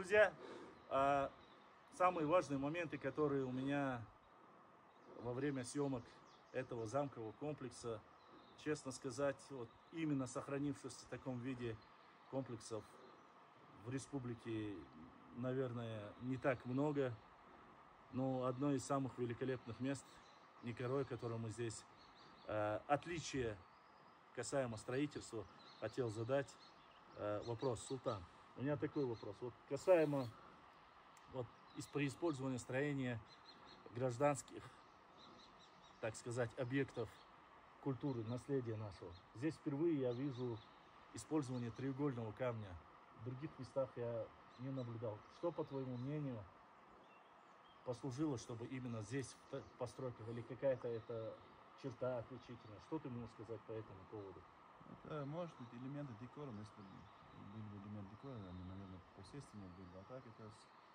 Друзья, самые важные моменты, которые у меня во время съемок этого замкового комплекса, честно сказать, вот именно сохранившихся в таком виде комплексов в республике, наверное, не так много. Но одно из самых великолепных мест Никарой, которое мы здесь, отличие касаемо строительства, хотел задать вопрос. Султан, у меня такой вопрос. Вот касаемо при использовании строения гражданских, так сказать, объектов культуры, наследия нашего. Здесь впервые я вижу использование треугольного камня. В других местах я не наблюдал. Что, по твоему мнению, послужило, чтобы именно здесь постройка, или какая-то это черта отличительная? Что ты можешь сказать по этому поводу? Это может быть элементы декора, но если были бы элементы декора, они, наверное, по всей стене были. А так это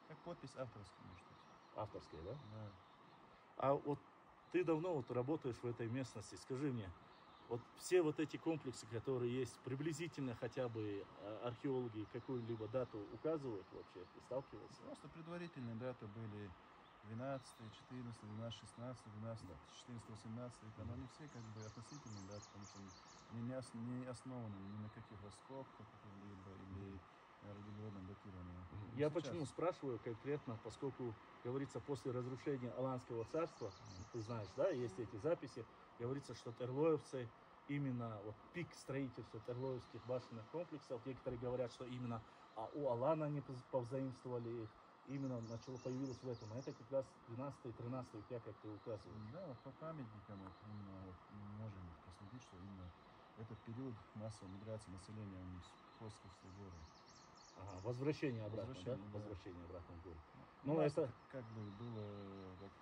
как подпись авторская, может быть. Авторская, да? Да. А вот ты давно вот работаешь в этой местности. Скажи мне, вот все вот эти комплексы, которые есть, приблизительно хотя бы археологи какую-либо дату указывают вообще и сталкиваются? Просто предварительные даты были 12, 14, 12, 16, 12, 14, 18. Но они все как бы относительные даты, потому что они не основаны ни на каких раскопках каких-либо или религиозном датировании. Я почему спрашиваю конкретно, поскольку, говорится, после разрушения Аланского царства, ты знаешь, да, есть эти записи, говорится, что терлоевцы, именно вот пик строительства терлоевских башенных комплексов, некоторые говорят, что именно у Алана они повзаимствовали их, именно появилось в этом. А это как раз 12-13 века, как ты указываешь. Да, вот по памятникам вот именно вот мы можем проследить, что именно этот период массовой миграции населения с Псковской горы. Ага, возвращение обратно, да? Да. Возвращение обратно в горы. Ну, у нас это как бы было,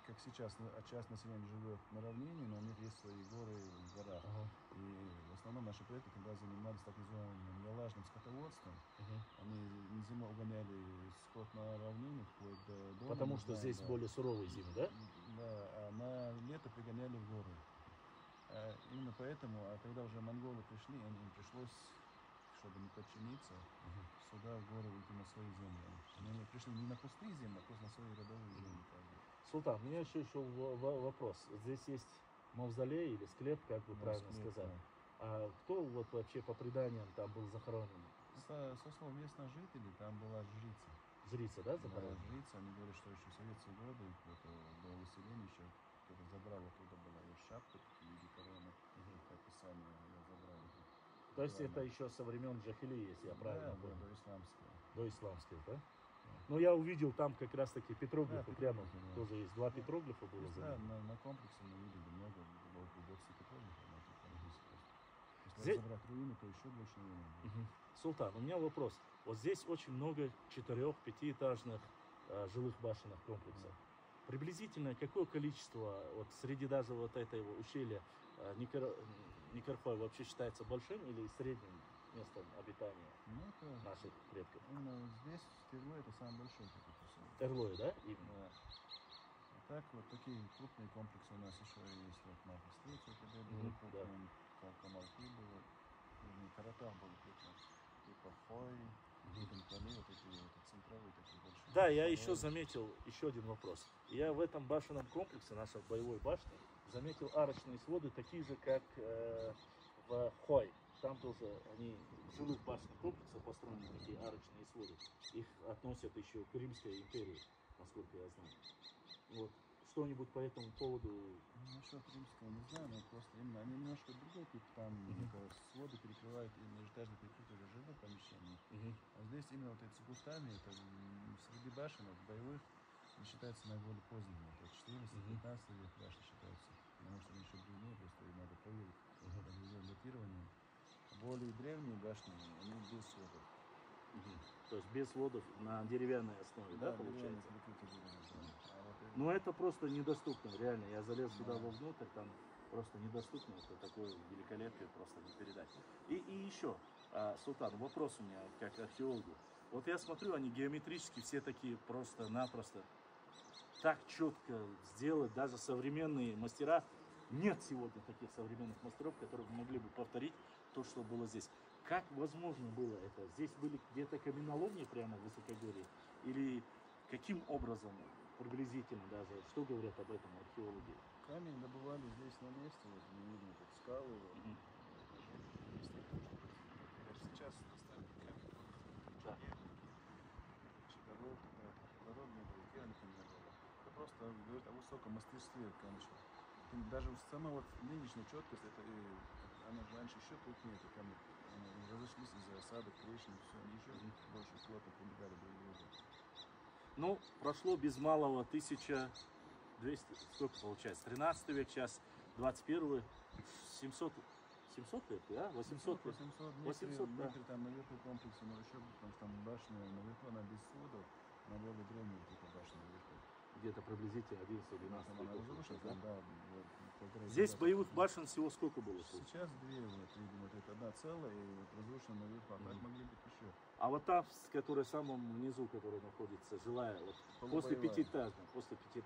как сейчас, часть населения живет на равнине, но у них есть свои горы в горах. И в основном наши предки, когда занимались так называемым ялажным скотоводством, они зимой угоняли скот на равнине вплоть до Потому что здесь более суровые зимы, да? Да, а на лето пригоняли в горы. Именно поэтому, а когда уже монголы пришли, им пришлось, чтобы не подчиниться, сюда в горы идти на свои земли. Они пришли не на пустые земли, а просто на свои родовые земли. Султан, у меня еще вопрос. Здесь есть мавзолей или склеп, как вы правильно сказали. Да. А кто вот вообще по преданиям там был захоронен? Со слов местных жителей, там была жрица. Жрица, да, захоронена? Да, жрица. Они говорят, что еще в советские годы, до выселения еще кто-то забрал, оттуда была ее шапка, такие виде короны, описание ее забрали. То есть это еще со времен Джахилии, если я правильно понял? Да, до исламского. До исламского, да? Но я увидел там как раз таки петроглифы, прямо тоже есть. Два петроглифа было заметно. Да, на комплексе мы видели много глубоких петроглифов. Если разобрать руины, то еще больше руин. Султан, у меня вопрос. Вот здесь очень много 4-5-этажных жилых башенных комплексов. Приблизительно какое количество, вот среди даже вот этого ущелья, Никархой вообще считается большим или средним местом обитания наших предков? Именно здесь, в Терлое, это самый большой. Терлое, да? Именно. Да. А так вот такие крупные комплексы у нас еще есть. Вот на Встрече, когда был крупным, Камалки было, Каратах был крупным, типа Хой, вот эти центровые такие большие. Да, я еще заметил еще один вопрос. Я в этом башенном комплексе, нашей боевой башни, заметил арочные своды, такие же, как в Хой. Там тоже они в жилых башенных комплексах построены такие арочные своды. Их относят еще к Римской империи, насколько я знаю. Вот. Что-нибудь по этому поводу? Насчет римского не знаю, но просто именно они немножко другой тип, там своды перекрывают и межэтажные перекрытия жилых помещений. А здесь именно вот эти с кустами, это среди башен, боевых, считается наиболее поздними. Это 14-15 век башни считаются. Потому что они еще длиннее, просто их надо проверить датирование. Более древние башни, они без сводов. То есть без сводов на деревянной основе, да, получается? Но это просто недоступно, реально. Я залез туда вовнутрь, там просто недоступно. Это такое великолепие, просто не передать. И еще, Султан, вопрос у меня как археологу. Вот я смотрю, они геометрически все такие просто-напросто так четко сделать, даже современные мастера. Нет сегодня таких современных мастеров, которые могли бы повторить то, что было здесь. Как возможно было это? Здесь были где-то каменоломни прямо в высокогорье? или каким образом, приблизительно даже, что говорят об этом археологи? Камень добывали здесь на месте, вот не видно тут скалы. Вот. Есть такие, даже сейчас достали камень, Да. щитовод, щитоводные балки, они там не было. Это просто говорит о высоком мастерстве, конечно. Даже сама вот нынешняя четкость, это она раньше еще плотнее, это камни, они разошлись из-за осадок, трещин, все, они еще больше плотно прибегали друг к другу. Ну, прошло без малого 1200, сколько получается, 13 век, сейчас 21, 700 лет, да? 800 лет. 800, да. Метры там наверху комплекса, но еще, потому что там башня наверху, она без сводов, она более древняя, вот эта башня наверху. Где-то приблизительно 11-12 Она веков. разрушена, Да? да, вот, Здесь боевых башен всего сколько было? Сейчас две, вот, видимо, вот это одна целая, и вот разрушена наверху, а так могли быть еще. А вот та, которая в самом низу, которая находится, жилая, вот, после пятиэтажной,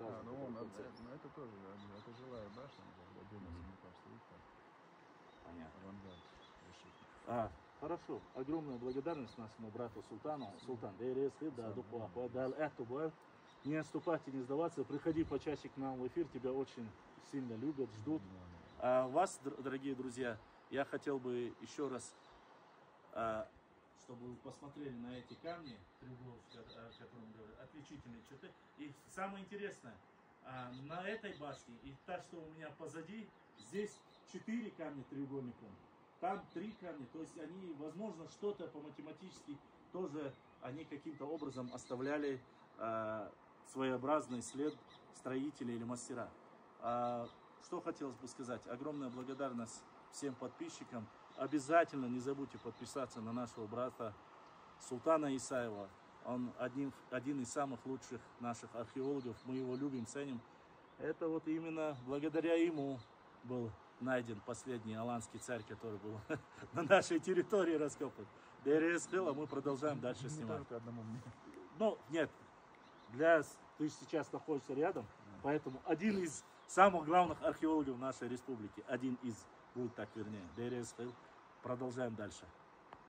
А, ну он, это тоже, это жилая башня, один из стоит там. Понятно. Авангард решительно. Хорошо. Огромная благодарность нашему брату Султану. Султан, не отступать и не сдаваться. Приходи почаще к нам в эфир, тебя очень сильно любят, ждут. Вас, дорогие друзья, я хотел бы еще раз, чтобы вы посмотрели на эти камни, треугольники, о котором говорю, отличительные черты. И самое интересное, на этой башне и та, что у меня позади, здесь 4 камня треугольником, там 3 камня, то есть они, возможно, что-то по математически тоже они каким-то образом оставляли своеобразный след строителей или мастера. Что хотелось бы сказать? Огромная благодарность всем подписчикам. Обязательно не забудьте подписаться на нашего брата Султана Исаева. Он один из самых лучших наших археологов. Мы его любим, ценим. Это вот именно благодаря ему был найден последний аланский царь, который был на нашей территории раскопан. А мы продолжаем дальше снимать. Ну, нет. Ты сейчас находишься рядом, поэтому один из самых главных археологов нашей республики, один из, будет так вернее, продолжаем дальше.